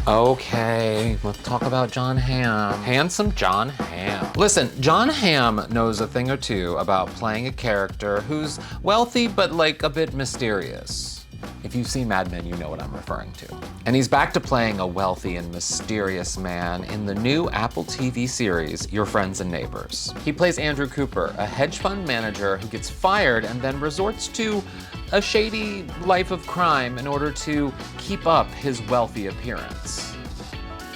Okay, let's talk about Jon Hamm. Handsome Jon Hamm. Listen, Jon Hamm knows a thing or two about playing a character who's wealthy but like a bit mysterious. If you've seen Mad Men, you know what I'm referring to. And he's back to playing a wealthy and mysterious man in the new Apple TV series, Your Friends and Neighbors. He plays Andrew Cooper, a hedge fund manager who gets fired and then resorts to a shady life of crime in order to keep up his wealthy appearance.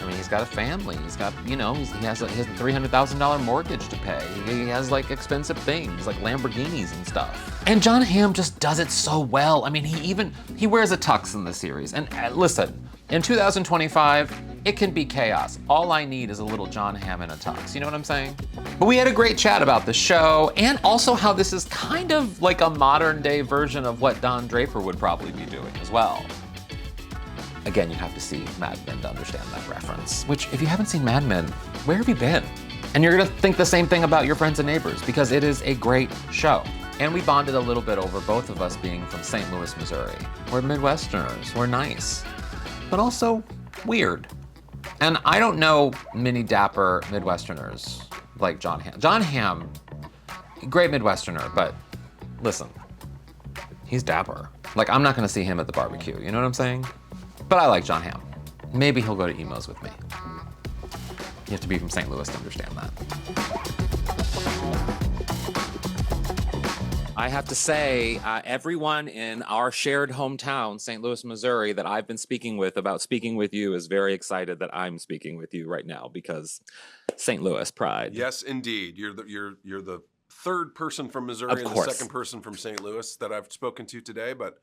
I mean, he's got a family. He's got, he has his $300,000 mortgage to pay. He has like expensive things like Lamborghinis and stuff. And Jon Hamm just does it so well. I mean, he wears a tux in the series. And listen, in 2025, it can be chaos. All I need is a little Jon Hamm in a tux. You know what I'm saying? But we had a great chat about the show and also how this is kind of like a modern day version of what Don Draper would probably be doing as well. Again, you have to see Mad Men to understand that reference. Which, if you haven't seen Mad Men, where have you been? And you're gonna think the same thing about Your Friends and Neighbors because it is a great show. And we bonded a little bit over both of us being from St. Louis, Missouri. We're Midwesterners, we're nice, but also weird. And I don't know many dapper Midwesterners like Jon Hamm. Jon Hamm, great Midwesterner, but listen, he's dapper. Like, I'm not gonna see him at the barbecue, you know what I'm saying? But I like Jon Hamm. Maybe he'll go to emos with me. You have to be from St. Louis to understand that. I have to say, everyone in our shared hometown, St. Louis, Missouri, that I've been speaking with about speaking with you is very excited that I'm speaking with you right now because St. Louis pride. Yes, indeed. You're the third person from Missouri and the second person from St. Louis that I've spoken to today, but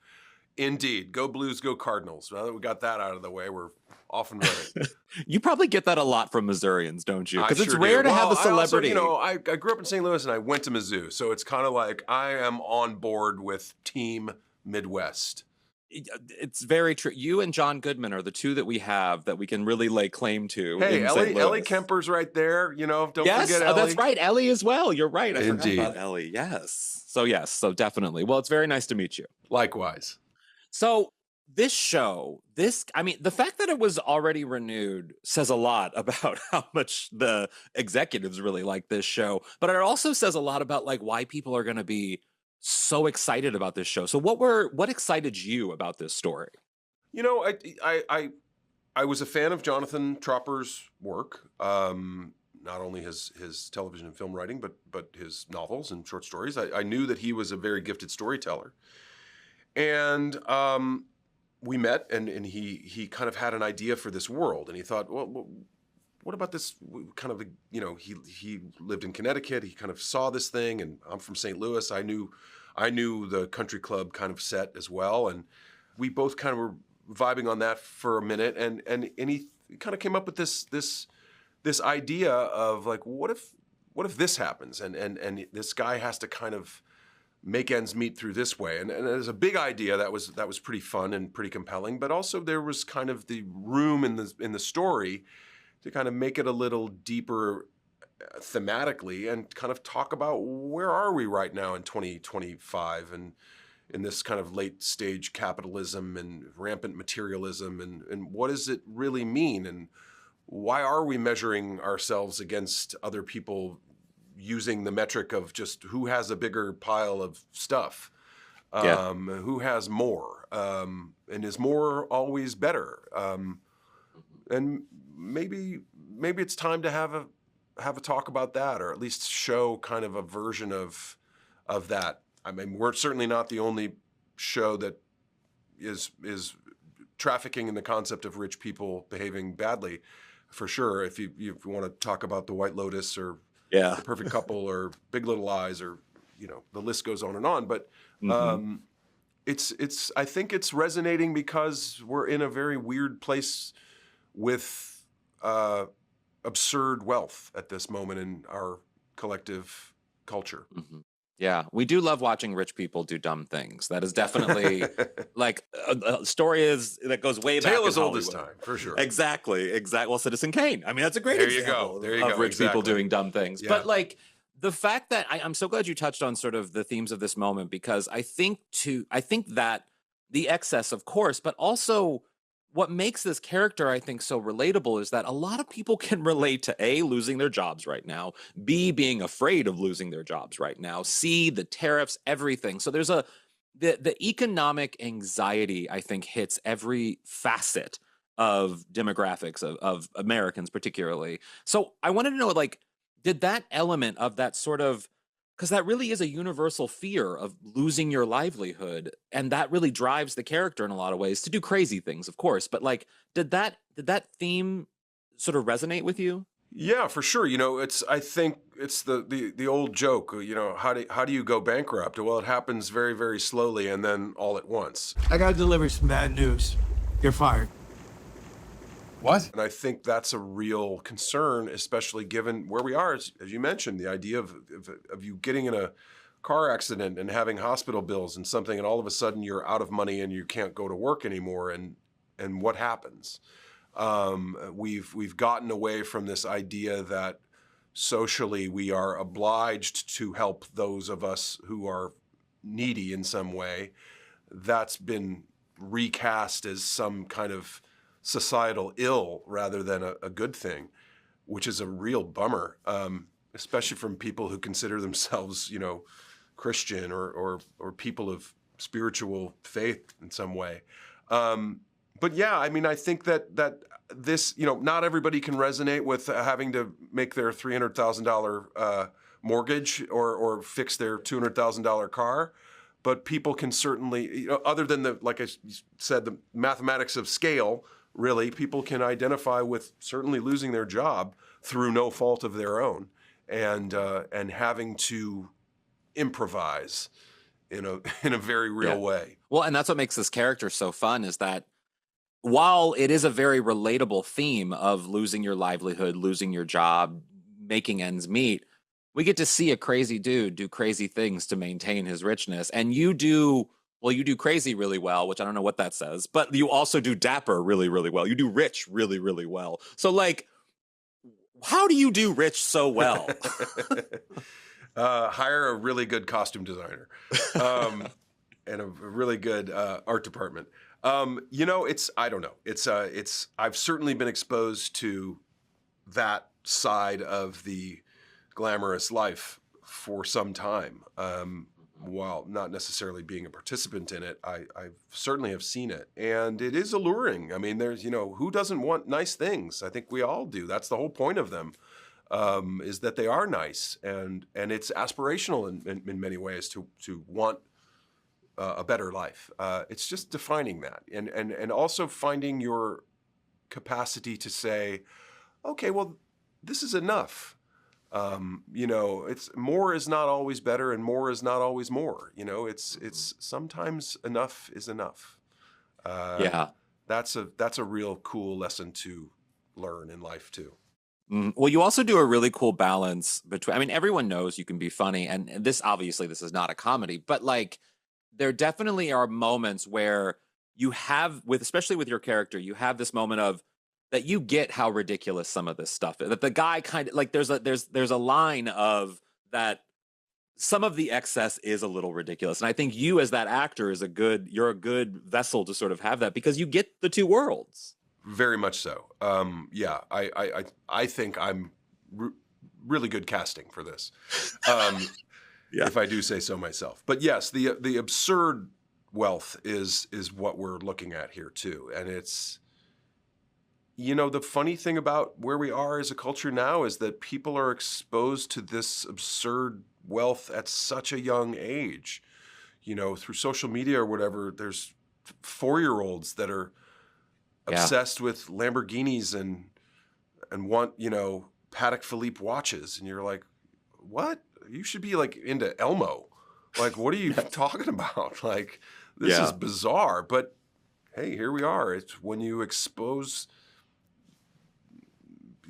indeed, go Blues, go Cardinals. Now that we got that out of the way, we're off and running. You probably get that a lot from Missourians, don't you? Because it's sure rare do. to have a celebrity. I grew up in St. Louis and I went to Mizzou, so it's kind of like I am on board with Team Midwest. It's very true. You and John Goodman are the two that we have that we can really lay claim to. Hey, Ellie Kemper's right there. Don't forget Ellie. That's right. Ellie as well. You're right. I Indeed. forgot about Ellie. Yes, so definitely. Well, it's very nice to meet you. Likewise. So this show, the fact that it was already renewed says a lot about how much the executives really like this show, but it also says a lot about like why people are going to be so excited about this show. So what excited you about this story? I was a fan of Jonathan Tropper's work, not only his television and film writing, but his novels and short stories. I knew that he was a very gifted storyteller. And we met, and he kind of had an idea for this world, and he thought, well, what about this kind of, he lived in Connecticut, he kind of saw this thing, and I'm from St. Louis. I knew the country club kind of set as well, and we both kind of were vibing on that for a minute, and he kind of came up with this idea of like, what if this happens, and this guy has to kind of make ends meet through this way, and as a big idea that was pretty fun and pretty compelling, but also there was kind of the room in the story to kind of make it a little deeper thematically and kind of talk about where are we right now in 2025 and in this kind of late stage capitalism and rampant materialism, and what does it really mean, and why are we measuring ourselves against other people using the metric of just who has a bigger pile of stuff, who has more, and is more always better, and maybe it's time to have a talk about that, or at least show kind of a version of that. I mean, we're certainly not the only show that is trafficking in the concept of rich people behaving badly, for sure. If you want to talk about The White Lotus or The Perfect Couple or Big Little Lies, or the list goes on and on. But it's I think it's resonating because we're in a very weird place with absurd wealth at this moment in our collective culture. Mm-hmm. Yeah, we do love watching rich people do dumb things. That is definitely like a story that goes way back. Tale as old as time, for sure. Exactly. Well, Citizen Kane. I mean, that's a great example of rich people doing dumb things. Yeah. But like the fact that I'm so glad you touched on sort of the themes of this moment, because I think that the excess, of course, but also what makes this character, I think, so relatable is that a lot of people can relate to A, losing their jobs right now, B, being afraid of losing their jobs right now, C, the tariffs, everything. So there's the economic anxiety, I think, hits every facet of demographics of Americans particularly. So I wanted to know, like, did that element of that sort of, because that really is a universal fear of losing your livelihood, and that really drives the character in a lot of ways to do crazy things, of course, but like, did that theme sort of resonate with you? Yeah, for sure. I think it's the old joke. How do you go bankrupt? Well, it happens very, very slowly and then all at once. I gotta deliver some bad news. You're fired. What? And I think that's a real concern, especially given where we are, as you mentioned, the idea of you getting in a car accident and having hospital bills and something, and all of a sudden you're out of money and you can't go to work anymore. And what happens? We've gotten away from this idea that socially we are obliged to help those of us who are needy in some way. That's been recast as some kind of societal ill rather than a good thing, which is a real bummer, especially from people who consider themselves, Christian or people of spiritual faith in some way. But yeah, I mean, I think that this, not everybody can resonate with having to make their $300,000 mortgage or fix their $200,000 car. But people can certainly, other than like I said, the mathematics of scale, really, people can identify with certainly losing their job through no fault of their own, and having to improvise in a very real way. Well, and that's what makes this character so fun, is that while it is a very relatable theme of losing your livelihood, losing your job, making ends meet, we get to see a crazy dude do crazy things to maintain his richness. And you do crazy really well, which I don't know what that says, but you also do dapper really, really well. You do rich really, really well. So, like, how do you do rich so well? Hire a really good costume designer and a really good art department. I don't know. I've certainly been exposed to that side of the glamorous life for some time. While not necessarily being a participant in it, I certainly have seen it, and it is alluring. I mean, there's, who doesn't want nice things? I think we all do. That's the whole point of them, is that they are nice, and it's aspirational in many ways to want a better life. It's just defining that, and also finding your capacity to say, okay, well, this is enough. It's more is not always better, and more is not always more. It's sometimes enough is enough. That's a real cool lesson to learn in life too. Well, you also do a really cool balance between, I mean, everyone knows you can be funny, and this is not a comedy, but like, there definitely are moments where you have, especially with your character, you have this moment of that you get how ridiculous some of this stuff is. That the guy kind of like, there's a line of that some of the excess is a little ridiculous. And I think you as that actor you're a good vessel to sort of have that, because you get the two worlds. Very much so. Yeah, I think I'm really good casting for this. If I do say so myself. But yes, the absurd wealth is what we're looking at here too. And it's, the funny thing about where we are as a culture now is that people are exposed to this absurd wealth at such a young age. Through social media or whatever, there's 4-year-olds that are obsessed with Lamborghinis and want, Patek Philippe watches. And you're like, what? You should be like into Elmo. Like, what are you talking about? Like, this is bizarre. But hey, here we are. It's when you expose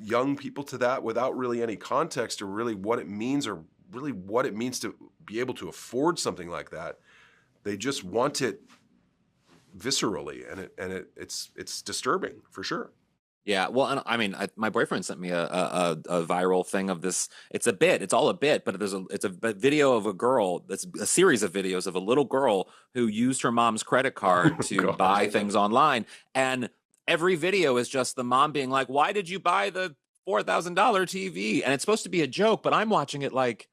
young people to that without really any context or really what it means to be able to afford something like that. They just want it viscerally, and it's disturbing for sure. Yeah, well, and I mean, my boyfriend sent me a viral thing of this. It's all a bit, but it's a video of a girl. It's a series of videos of a little girl who used her mom's credit card to buy things online. And every video is just the mom being like, why did you buy the $4,000 TV? And it's supposed to be a joke, but I'm watching it like,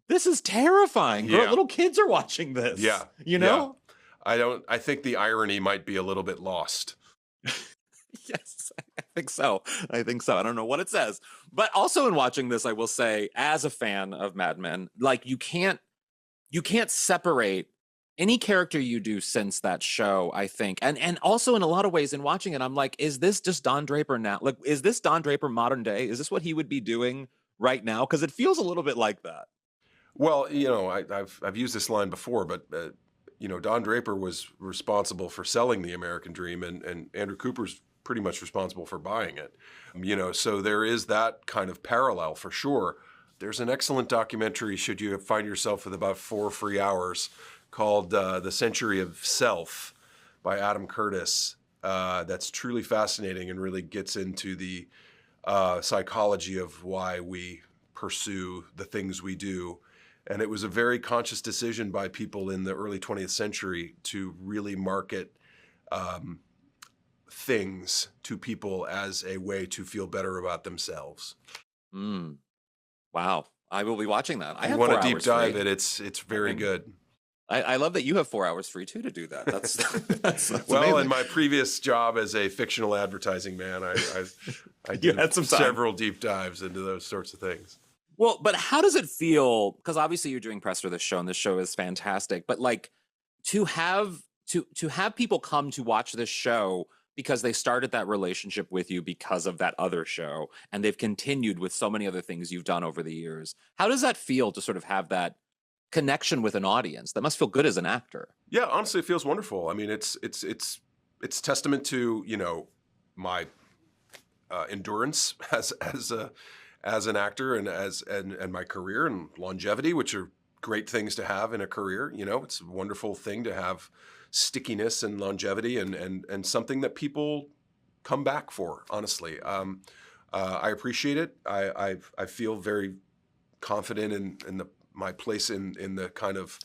this is terrifying. Yeah. Little kids are watching this. Yeah. You know? I think the irony might be a little bit lost. Yes, I think so. I don't know what it says. But also in watching this, I will say, as a fan of Mad Men, like you can't separate any character you do since that show, I think. And also in a lot of ways in watching it, I'm like, is this just Don Draper now? Like, is this Don Draper modern day? Is this what he would be doing right now? Because it feels a little bit like that. Well, you know, I've used this line before, but you know, Don Draper was responsible for selling the American dream, and Andrew Cooper's pretty much responsible for buying it. You know, so there is that kind of parallel for sure. There's an excellent documentary, should you find yourself with about 4 free hours, called The Century of Self by Adam Curtis. That's truly fascinating and really gets into the psychology of why we pursue the things we do. And it was a very conscious decision by people in the early 20th century to really market things to people as a way to feel better about themselves. Wow. I will be watching that. I You want a deep dive it, it's very good. I love that you have 4 hours free too to do that. That's well, amazing. in my previous job as a fictional advertising man, I did had some time. several deep dives into those sorts of things. Well, but how does it feel? Because obviously you're doing press for this show, and this show is fantastic. But like to have people come to watch this show because they started that relationship with you because of that other show, and they've continued with so many other things you've done over the years. How does that feel to sort of have that connection with an audience? That must feel good as an actor. Yeah, honestly, it feels wonderful. I mean, it's testament to, you know, my endurance as an actor and my career and longevity, which are great things to have in a career. You know, it's a wonderful thing to have stickiness and longevity and something that people come back for, honestly. I appreciate it. I feel very confident in my place in the kind of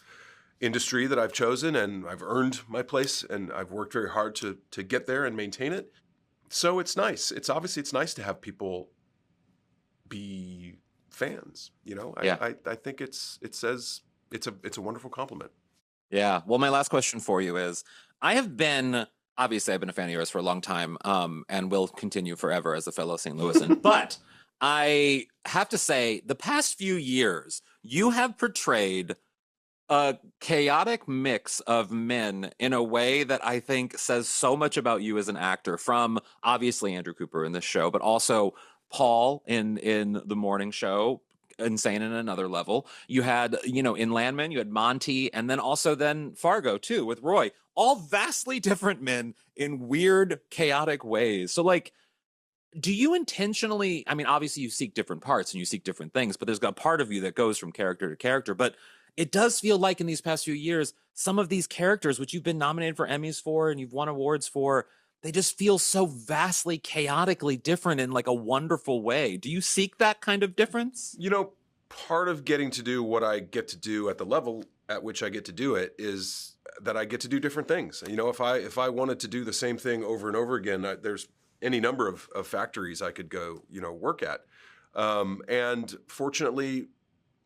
industry that I've chosen, and I've earned my place, and I've worked very hard to get there and maintain it. So it's nice. It's nice to have people be fans, you know. I think it says it's a wonderful compliment. Yeah. Well, my last question for you is, I've been a fan of yours for a long time, and will continue forever as a fellow St. Louisan. But I have to say, the past few years, you have portrayed a chaotic mix of men in a way that I think says so much about you as an actor, from obviously Andrew Cooper in this show, but also Paul in the morning show, insane in another level. You had, you know, in Landman, you had Monty, and then Fargo too with Roy. All vastly different men in weird, chaotic ways. So like, do you intentionally, I mean, obviously you seek different parts and you seek different things, but there's got a part of you that goes from character to character. But it does feel like in these past few years, some of these characters, which you've been nominated for Emmys for and you've won awards for, they just feel so vastly, chaotically different in like a wonderful way. Do you seek that kind of difference? You know, part of getting to do what I get to do at the level at which I get to do it is that I get to do different things. You know, if I wanted to do the same thing over and over again, there's any number of factories I could go, you know, work at. And fortunately,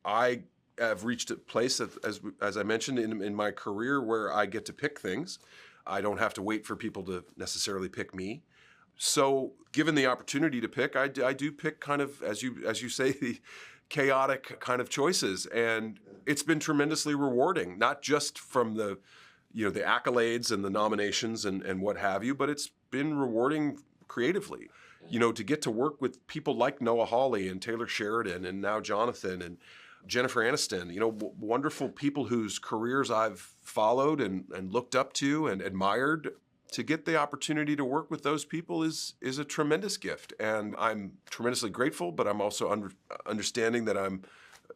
I have reached a place, as I mentioned, in my career where I get to pick things. I don't have to wait for people to necessarily pick me. So given the opportunity to pick, I do pick kind of, as you say, the chaotic kind of choices. And it's been tremendously rewarding, not just from the accolades and the nominations and what have you, but it's been rewarding creatively. You know, to get to work with people like Noah Hawley and Taylor Sheridan and now Jonathan and Jennifer Aniston, you know, wonderful people whose careers I've followed and looked up to and admired. To get the opportunity to work with those people is a tremendous gift. And I'm tremendously grateful, but I'm also understanding that I'm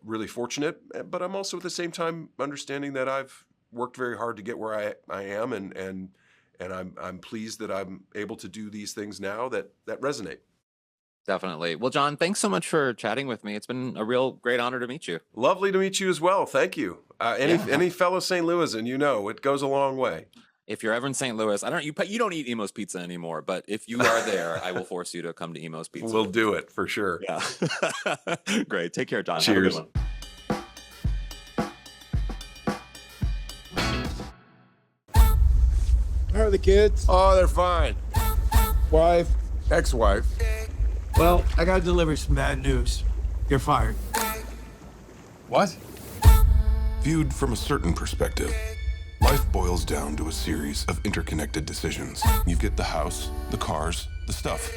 really fortunate. But I'm also at the same time understanding that I've worked very hard to get where I am, and I'm pleased that I'm able to do these things now that resonate. Definitely. Well, Jon, thanks so much for chatting with me. It's been a real great honor to meet you. Lovely to meet you as well. Thank you. Any fellow St. Louisan, you know, it goes a long way. If you're ever in St. Louis, you don't eat Emo's Pizza anymore, but if you are there, I will force you to come to Emo's Pizza. We'll do it for sure. Yeah. Great. Take care, John. Cheers. Have a good one. How are the kids? Oh, they're fine. Wife? Ex-wife. Well, I gotta deliver some bad news. You're fired. What? Viewed from a certain perspective, life boils down to a series of interconnected decisions. You get the house, the cars, the stuff.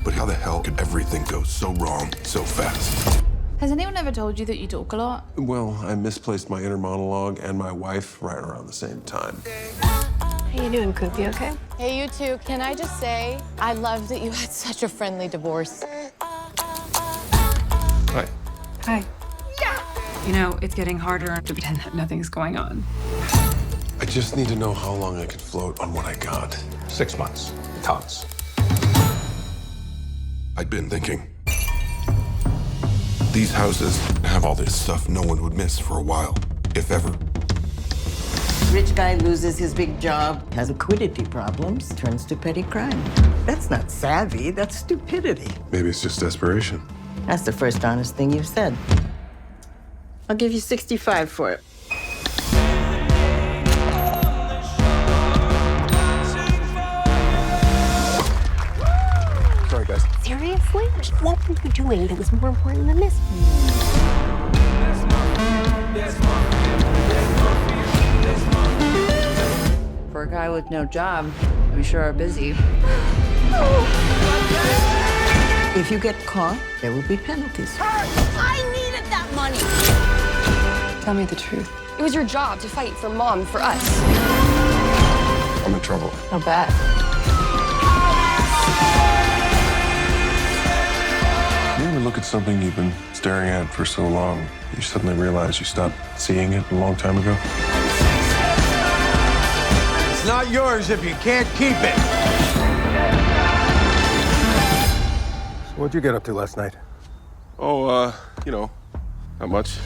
But how the hell could everything go so wrong so fast? Has anyone ever told you that you talk a lot? Well, I misplaced my inner monologue and my wife right around the same time. How you doing, Coop? You okay? Hey, you two. Can I just say, I love that you had such a friendly divorce. Hi. Hi. You know, it's getting harder to pretend that nothing's going on. I just need to know how long I can float on what I got. 6 months. Tops. I'd been thinking. These houses have all this stuff no one would miss for a while, if ever. Rich guy loses his big job, has liquidity problems, turns to petty crime. That's not savvy, that's stupidity. Maybe it's just desperation. That's the first honest thing you've said. I'll give you 65 for it. Sorry, guys. Seriously? What were you doing that was more important than this? For a guy with no job, we sure are busy. If you get caught, there will be penalties. I needed that money. Tell me the truth. It was your job to fight for Mom, for us. I'm in trouble. How bad? You ever look at something you've been staring at for so long, you suddenly realize you stopped seeing it a long time ago? It's not yours if you can't keep it. What'd you get up to last night? Oh, not much.